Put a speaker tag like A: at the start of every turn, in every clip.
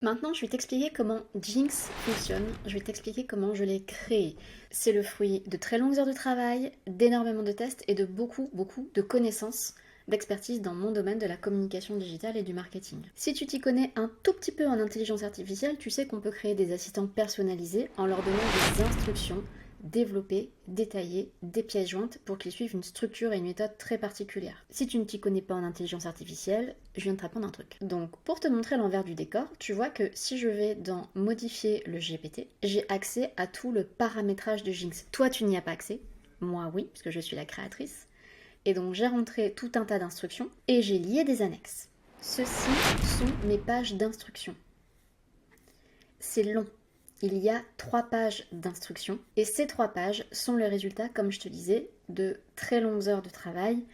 A: Maintenant, je vais t'expliquer comment Jinx fonctionne, je vais t'expliquer comment je l'ai créé. C'est le fruit de très longues heures de travail, d'énormément de tests et de beaucoup de connaissances, d'expertise dans mon domaine de la communication digitale et du marketing. Si tu t'y connais un tout petit peu en intelligence artificielle, tu sais qu'on peut créer des assistants personnalisés en leur donnant des instructions développées, détaillées, des pièces jointes pour qu'ils suivent une structure et une méthode très particulière. Si tu ne t'y connais pas en intelligence artificielle, je viens de t'apprendre un truc. Donc, pour te montrer l'envers du décor, tu vois que si je vais dans modifier le GPT, j'ai accès à tout le paramétrage de Jinx. Toi, tu n'y as pas accès. Moi, oui, puisque je suis la créatrice. Et donc, j'ai rentré tout un tas d'instructions et j'ai lié des annexes. Ceux-ci sont mes pages d'instructions. C'est long. Il y a 3 pages d'instructions et ces 3 pages sont le résultat, comme je te disais, de très longues heures de travail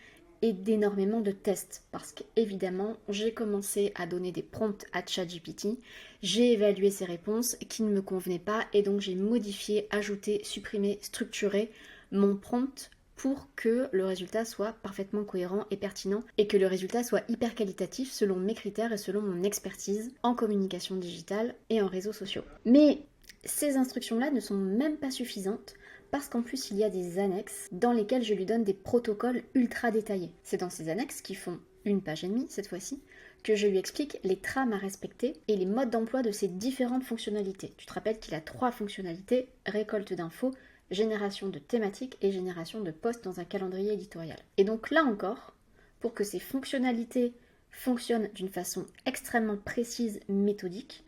A: et d'énormément de tests parce qu'évidemment j'ai commencé à donner des prompts à ChatGPT, j'ai évalué ses réponses qui ne me convenaient pas et donc j'ai modifié, ajouté, supprimé, structuré mon prompt pour que le résultat soit parfaitement cohérent et pertinent et que le résultat soit hyper qualitatif selon mes critères et selon mon expertise en communication digitale et en réseaux sociaux. Mais ces instructions-là ne sont même pas suffisantes parce qu'en plus il y a des annexes dans lesquelles je lui donne des protocoles ultra détaillés. C'est dans ces annexes qui font 1 page et demie cette fois-ci que je lui explique les trames à respecter et les modes d'emploi de ces différentes fonctionnalités. Tu te rappelles qu'il a 3 fonctionnalités: récolte d'infos, génération de thématiques et génération de posts dans un calendrier éditorial. Et donc là encore, pour que ces fonctionnalités fonctionnent d'une façon extrêmement précise, méthodique,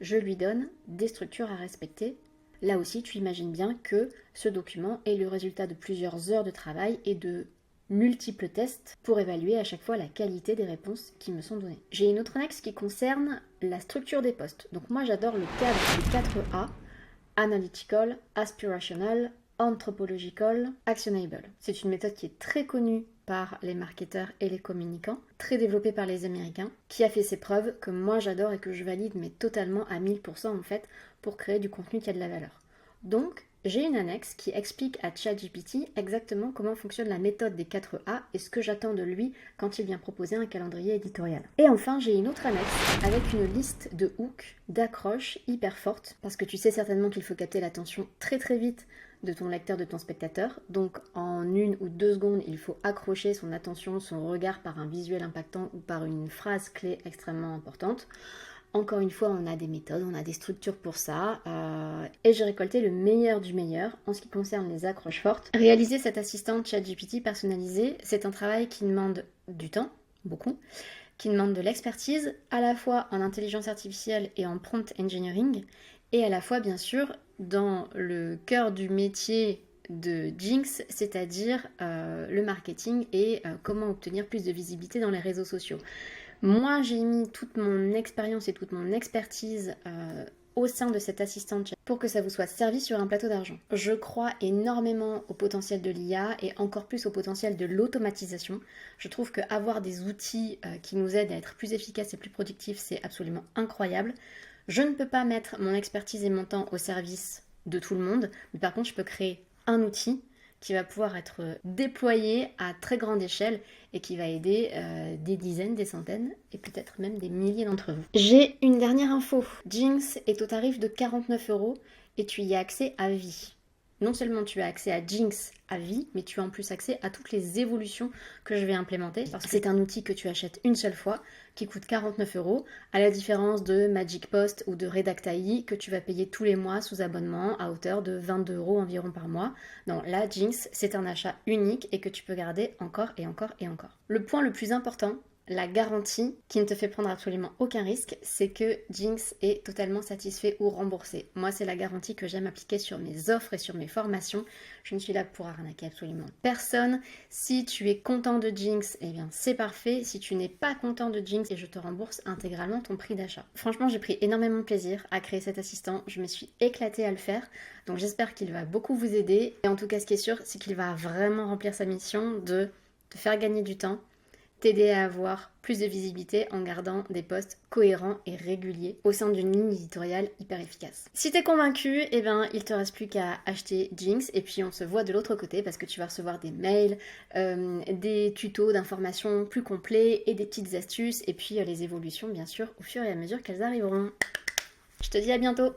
A: je lui donne des structures à respecter. Là aussi, tu imagines bien que ce document est le résultat de plusieurs heures de travail et de multiples tests pour évaluer à chaque fois la qualité des réponses qui me sont données. J'ai une autre annexe qui concerne la structure des postes. Donc moi j'adore le cadre des 4 A: Analytical, Aspirational, Anthropological, Actionable. C'est une méthode qui est très connue par les marketeurs et les communicants, très développée par les Américains, qui a fait ses preuves, que moi j'adore et que je valide mais totalement à 1000% en fait, pour créer du contenu qui a de la valeur. Donc, j'ai une annexe qui explique à ChatGPT exactement comment fonctionne la méthode des 4 A et ce que j'attends de lui quand il vient proposer un calendrier éditorial. Et enfin, j'ai une autre annexe avec une liste de hooks, d'accroches hyper fortes, parce que tu sais certainement qu'il faut capter l'attention très vite de ton lecteur, de ton spectateur. Donc en 1 ou 2 secondes, il faut accrocher son attention, son regard par un visuel impactant ou par une phrase clé extrêmement importante. Encore une fois, on a des méthodes, on a des structures pour ça. Et j'ai récolté le meilleur du meilleur en ce qui concerne les accroches fortes. Réaliser cette assistante ChatGPT personnalisée, c'est un travail qui demande du temps, beaucoup, qui demande de l'expertise, à la fois en intelligence artificielle et en prompt engineering, et à la fois, bien sûr, dans le cœur du métier de Jinx, c'est-à-dire le marketing et comment obtenir plus de visibilité dans les réseaux sociaux. Moi, j'ai mis toute mon expérience et toute mon expertise au sein de cette assistante pour que ça vous soit servi sur un plateau d'argent. Je crois énormément au potentiel de l'IA et encore plus au potentiel de l'automatisation. Je trouve qu'avoir des outils qui nous aident à être plus efficaces et plus productifs, c'est absolument incroyable. Je ne peux pas mettre mon expertise et mon temps au service de tout le monde, mais par contre, je peux créer un outil qui va pouvoir être déployé à très grande échelle et qui va aider des dizaines, des centaines et peut-être même des milliers d'entre vous. J'ai une dernière info. Jinx est au tarif de 49 € et tu y as accès à vie. Non seulement tu as accès à Jinx à vie, mais tu as en plus accès à toutes les évolutions que je vais implémenter, parce que c'est un outil que tu achètes une seule fois, qui coûte 49 €, à la différence de Magic Post ou de Redactai que tu vas payer tous les mois sous abonnement à hauteur de 22 € environ par mois. Non, là, Jinx, c'est un achat unique et que tu peux garder encore et encore et encore. Le point le plus important, la garantie qui ne te fait prendre absolument aucun risque, c'est que Jinx est totalement satisfait ou remboursé. Moi, c'est la garantie que j'aime appliquer sur mes offres et sur mes formations. Je ne suis là pour arnaquer absolument personne. Si tu es content de Jinx, eh bien c'est parfait. Si tu n'es pas content de Jinx, et je te rembourse intégralement ton prix d'achat. Franchement, j'ai pris énormément de plaisir à créer cet assistant. Je me suis éclatée à le faire. Donc j'espère qu'il va beaucoup vous aider. Et en tout cas, ce qui est sûr, c'est qu'il va vraiment remplir sa mission de te faire gagner du temps, t'aider à avoir plus de visibilité en gardant des posts cohérents et réguliers au sein d'une ligne éditoriale hyper efficace. Si t'es convaincu, eh ben, il te reste plus qu'à acheter Jinx et puis on se voit de l'autre côté parce que tu vas recevoir des mails, des tutos d'informations plus complets et des petites astuces et puis les évolutions bien sûr au fur et à mesure qu'elles arriveront. Je te dis à bientôt.